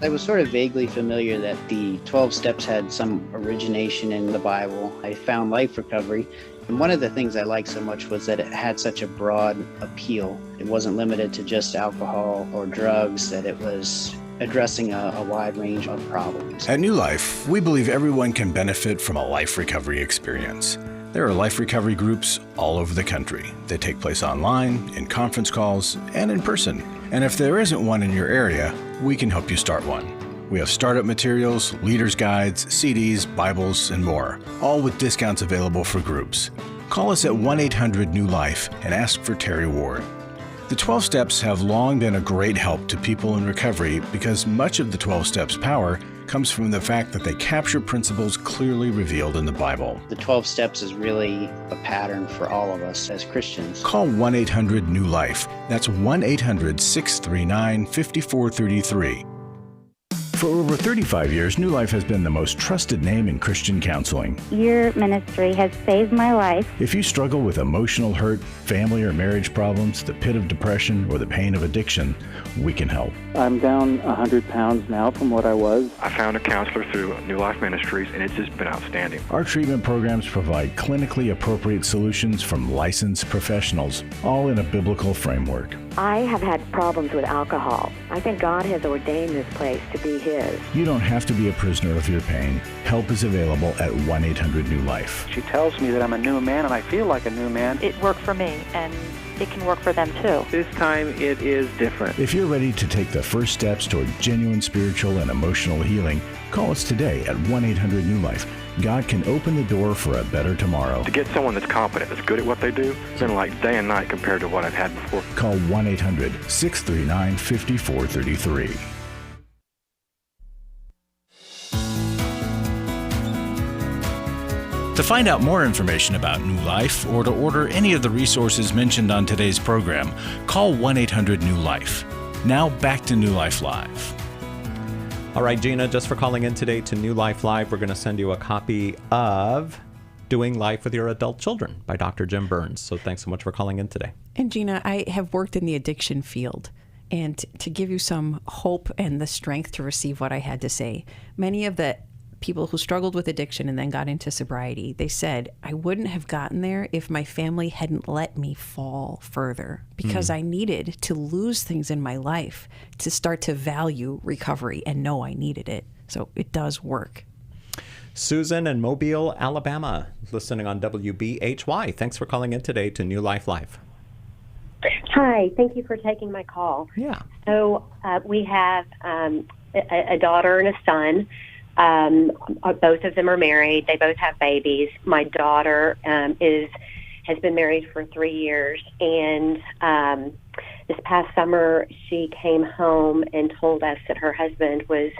Speaker 13: I was sort of vaguely familiar that the 12 steps had some origination in the Bible. I found Life Recovery, and one of the things I liked so much was that it had such a broad appeal. It wasn't limited to just alcohol or drugs, that it was addressing a wide range of problems.
Speaker 1: At New Life, we believe everyone can benefit from a life recovery experience. There are life recovery groups all over the country. They take place online, in conference calls, and in person. And if there isn't one in your area, we can help you start one. We have startup materials, leaders' guides, CDs, Bibles, and more, all with discounts available for groups. Call us at 1-800-NEW-LIFE and ask for Terry Ward. The 12 Steps have long been a great help to people in recovery because much of the 12 Steps' power comes from the fact that they capture principles clearly revealed in the Bible.
Speaker 13: The 12 Steps is really a pattern for all of us as Christians.
Speaker 1: Call 1-800-NEW-LIFE. That's 1-800-639-5433. For over 35 years, New Life has been the most trusted name in Christian counseling.
Speaker 14: Your ministry has saved my life.
Speaker 1: If you struggle with emotional hurt, family or marriage problems, the pit of depression, or the pain of addiction, we can help.
Speaker 15: I'm down 100 pounds now from what I was.
Speaker 16: I found a counselor through New Life Ministries, and it's just been outstanding.
Speaker 1: Our treatment programs provide clinically appropriate solutions from licensed professionals, all in a biblical framework.
Speaker 11: I have had problems with alcohol. I think God has ordained this place to be His.
Speaker 1: You don't have to be a prisoner of your pain. Help is available at 1-800-NEW-LIFE.
Speaker 15: She tells me that I'm a new man, and I feel like a new man.
Speaker 9: It worked for me, and it can work for them too.
Speaker 15: This time it is different.
Speaker 1: If you're ready to take the first steps toward genuine spiritual and emotional healing, call us today at 1-800-NEW-LIFE. God can open the door for a better tomorrow.
Speaker 16: To get someone that's competent, that's good at what they do, it's been like day and night compared to what I've had before.
Speaker 1: Call 1-800-639-5433. To find out more information about New Life or to order any of the resources mentioned on today's program, call 1-800-NEW-LIFE. Now back to New Life Live.
Speaker 2: All right, Gina, just for calling in today to New Life Live, we're going to send you a copy of Doing Life with Your Adult Children by Dr. Jim Burns. So thanks so much for calling in today.
Speaker 3: And Gina, I have worked in the addiction field. And to give you some hope and the strength to receive what I had to say, many of the people who struggled with addiction and then got into sobriety, they said, I wouldn't have gotten there if my family hadn't let me fall further, because I needed to lose things in my life to start to value recovery and know I needed it. So it does work.
Speaker 2: Susan in Mobile, Alabama, listening on WBHY. Thanks for calling in today to New Life Live.
Speaker 11: Hi, thank you for taking my call.
Speaker 2: Yeah.
Speaker 11: So we have a daughter and a son. Both of them are married. They both have babies. My daughter has been married for 3 years, and this past summer she came home and told us that her husband was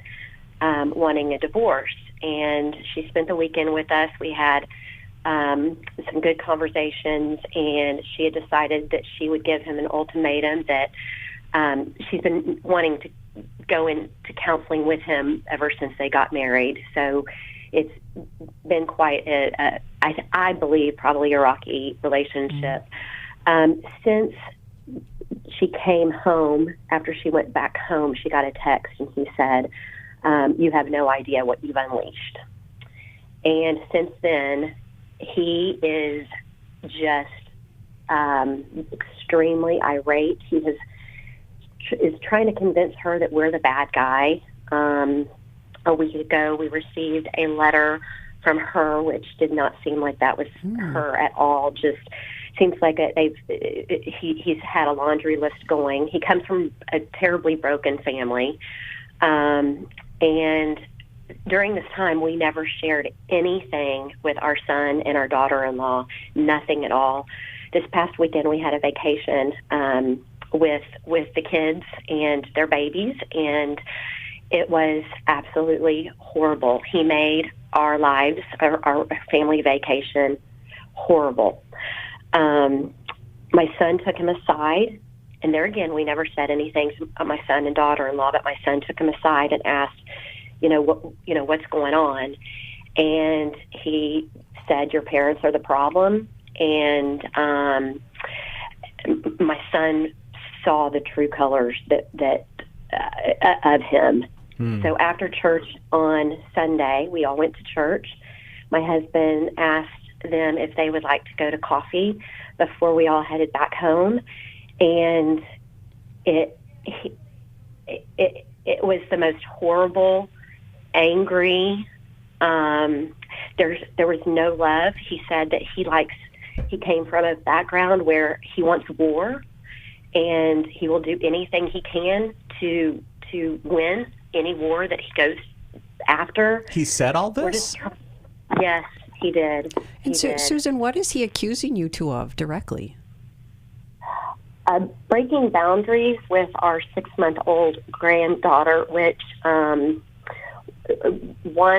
Speaker 11: wanting a divorce, and she spent the weekend with us. We had some good conversations, and she had decided that she would give him an ultimatum that she's been wanting to go into counseling with him ever since they got married. So it's been quite I believe, probably a rocky relationship. Since she came home, after she went back home, she got a text and he said, you have no idea what you've unleashed. And since then, he is just extremely irate. He is trying to convince her that we're the bad guy. A week ago, we received a letter from her, which did not seem like that was her at all. Just seems like he's had a laundry list going. He comes from a terribly broken family. And during this time, we never shared anything with our son and our daughter-in-law, nothing at all. This past weekend, we had a vacation with the kids and their babies, and it was absolutely horrible. He made our lives, our family vacation, horrible. My son took him aside, and there again, we never said anything to my son and daughter-in-law, but my son took him aside and asked, what's going on? And he said, your parents are the problem. And my son saw the true colors that of him. So after church on Sunday, we all went to church. My husband asked them if they would like to go to coffee before we all headed back home, and it was the most horrible, angry. There was no love. He said that he came from a background where he wants war, and he will do anything he can to win any war that he goes after.
Speaker 2: He said all this?
Speaker 11: Yes, he did.
Speaker 3: And Susan, what is he accusing you two of directly?
Speaker 11: Breaking boundaries with our 6-month-old granddaughter, which one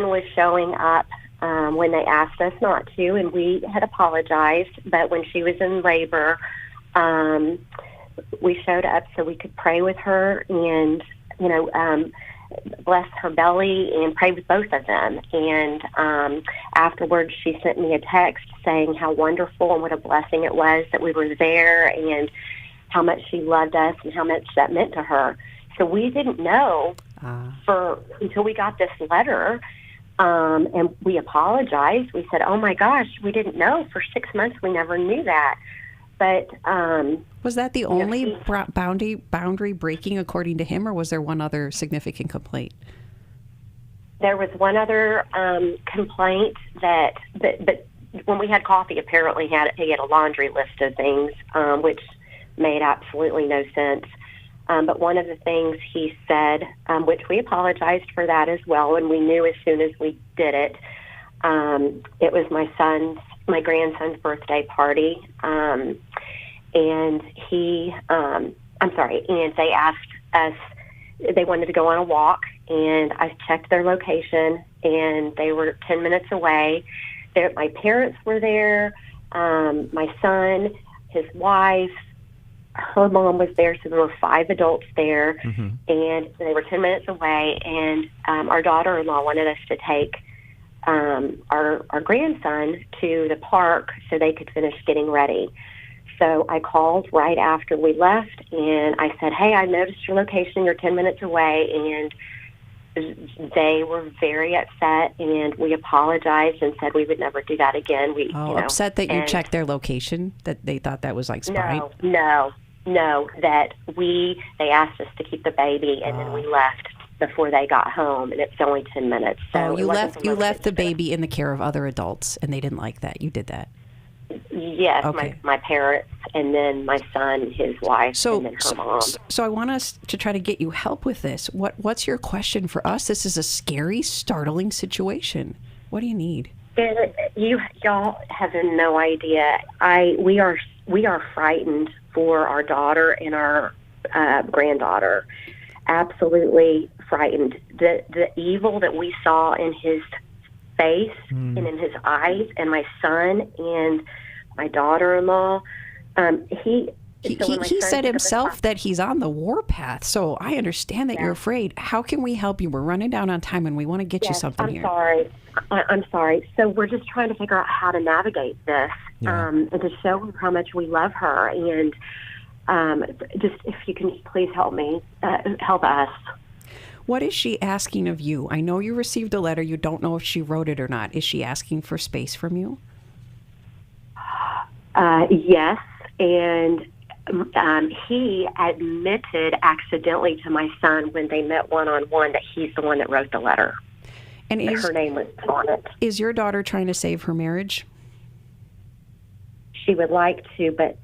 Speaker 11: was showing up when they asked us not to, and we had apologized. But when she was in labor, we showed up so we could pray with her. And, bless her belly and pray with both of them. And afterwards, she sent me a text saying how wonderful and what a blessing it was that we were there and how much she loved us and how much that meant to her. So we didn't know until we got this letter, and we apologized. We said, oh, my gosh, we didn't know. For 6 months, we never knew that. But
Speaker 3: was that the only boundary breaking according to him, or was there one other significant complaint?
Speaker 11: There was one other complaint that, but when we had coffee, apparently he had a laundry list of things, which made absolutely no sense. But one of the things he said, which we apologized for that as well, and we knew as soon as we did it, it was my grandson's birthday party, and and they asked us, they wanted to go on a walk, and I checked their location, and they were 10 minutes away. My parents were there, my son, his wife, her mom was there, so there were 5 adults there, and they were 10 minutes away, and our daughter-in-law wanted us to take our grandson to the park so they could finish getting ready. So I called right after we left, and I said, hey, I noticed your location, you're 10 minutes away, and they were very upset, and we apologized and said we would never do that again.
Speaker 3: Upset that you checked their location, that they thought that was like spying?
Speaker 11: No, that they asked us to keep the baby, and then we left before they got home, and it's only 10 minutes. So
Speaker 3: you left the baby in the care of other adults, and they didn't like that. You did that.
Speaker 11: Yes,
Speaker 3: okay.
Speaker 11: my parents, and then my son, his wife, and then her mom.
Speaker 3: So I want us to try to get you help with this. What's your question for us? This is a scary, startling situation. What do you need?
Speaker 11: Y'all have no idea. We are frightened for our daughter and our granddaughter. Absolutely frightened. The evil that we saw in his face and in his eyes, and my son and my daughter-in-law, he
Speaker 3: said himself that he's on the warpath. So I understand that you're afraid. How can we help you? We're running down on time, and we want to get you something here.
Speaker 11: I'm sorry. So we're just trying to figure out how to navigate this, and to show her how much we love her. And just if you can please help us.
Speaker 3: What is she asking of you? I know you received a letter. You don't know if she wrote it or not. Is she asking for space from you?
Speaker 11: Yes, and he admitted accidentally to my son when they met one-on-one that he's the one that wrote the letter.
Speaker 3: And
Speaker 11: her name was on it.
Speaker 3: Is your daughter trying to save her marriage?
Speaker 11: She would like to, but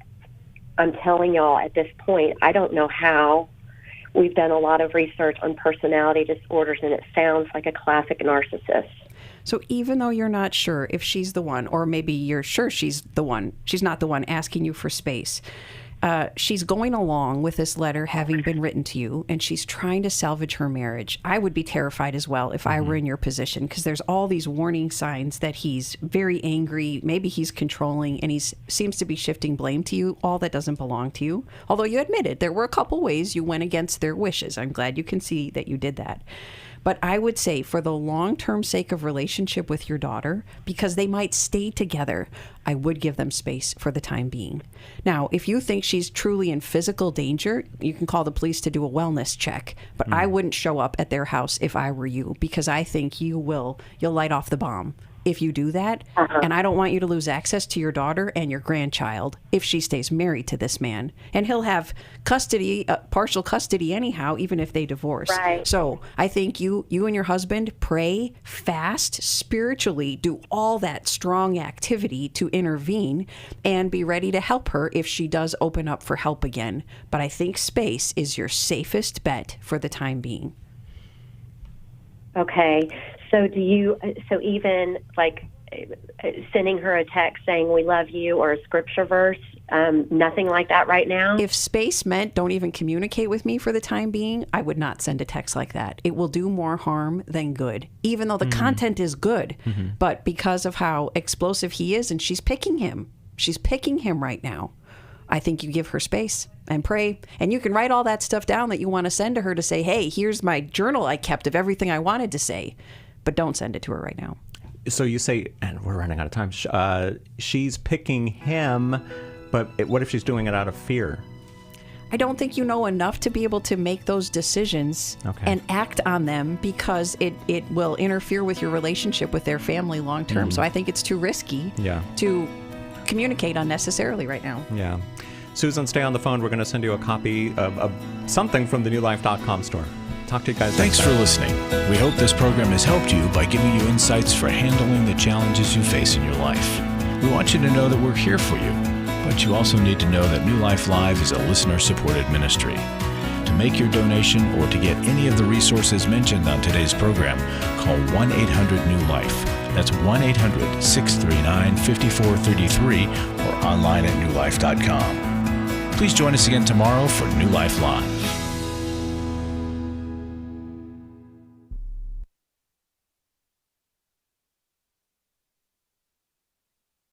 Speaker 11: I'm telling y'all at this point, I don't know how. We've done a lot of research on personality disorders, and it sounds like a classic narcissist.
Speaker 3: So even though you're not sure if she's the one, or maybe you're sure she's the one, she's not the one asking you for space, she's going along with this letter having been written to you, and she's trying to salvage her marriage. I would be terrified as well if I were in your position, because there's all these warning signs that he's very angry, maybe he's controlling, and he seems to be shifting blame to you, all that doesn't belong to you. Although you admitted there were a couple ways you went against their wishes. I'm glad you can see that you did that. But I would say for the long-term sake of relationship with your daughter, because they might stay together, I would give them space for the time being. Now, if you think she's truly in physical danger, you can call the police to do a wellness check. But I wouldn't show up at their house if I were you, because I think you'll light off the bomb if you do that. And I don't want you to lose access to your daughter and your grandchild if she stays married to this man. And he'll have custody, partial custody anyhow, even if they divorce.
Speaker 11: Right.
Speaker 3: So I think you and your husband pray, fast, spiritually, do all that strong activity to intervene and be ready to help her if she does open up for help again. But I think space is your safest bet for the time being.
Speaker 11: Okay. So even like sending her a text saying we love you or a scripture verse, nothing like that right now?
Speaker 3: If space meant don't even communicate with me for the time being, I would not send a text like that. It will do more harm than good, even though the content is good. But because of how explosive he is, and she's picking him right now. I think you give her space and pray. And you can write all that stuff down that you want to send to her to say, hey, here's my journal I kept of everything I wanted to say. But don't send it to her right now.
Speaker 2: So you say, and we're running out of time, she's picking him, but what if she's doing it out of fear?
Speaker 3: I don't think you know enough to be able to make those decisions and act on them, because it will interfere with your relationship with their family long term. So I think it's too risky to communicate unnecessarily right now.
Speaker 2: Yeah. Susan, stay on the phone. We're going to send you a copy of something from the newlife.com store. Talk to you guys
Speaker 1: Thanks for listening. We hope this program has helped you by giving you insights for handling the challenges you face in your life. We want you to know that we're here for you, but you also need to know that New Life Live is a listener-supported ministry. To make your donation or to get any of the resources mentioned on today's program, call 1-800-NEW-LIFE. That's 1-800-639-5433 or online at newlife.com. Please join us again tomorrow for New Life Live.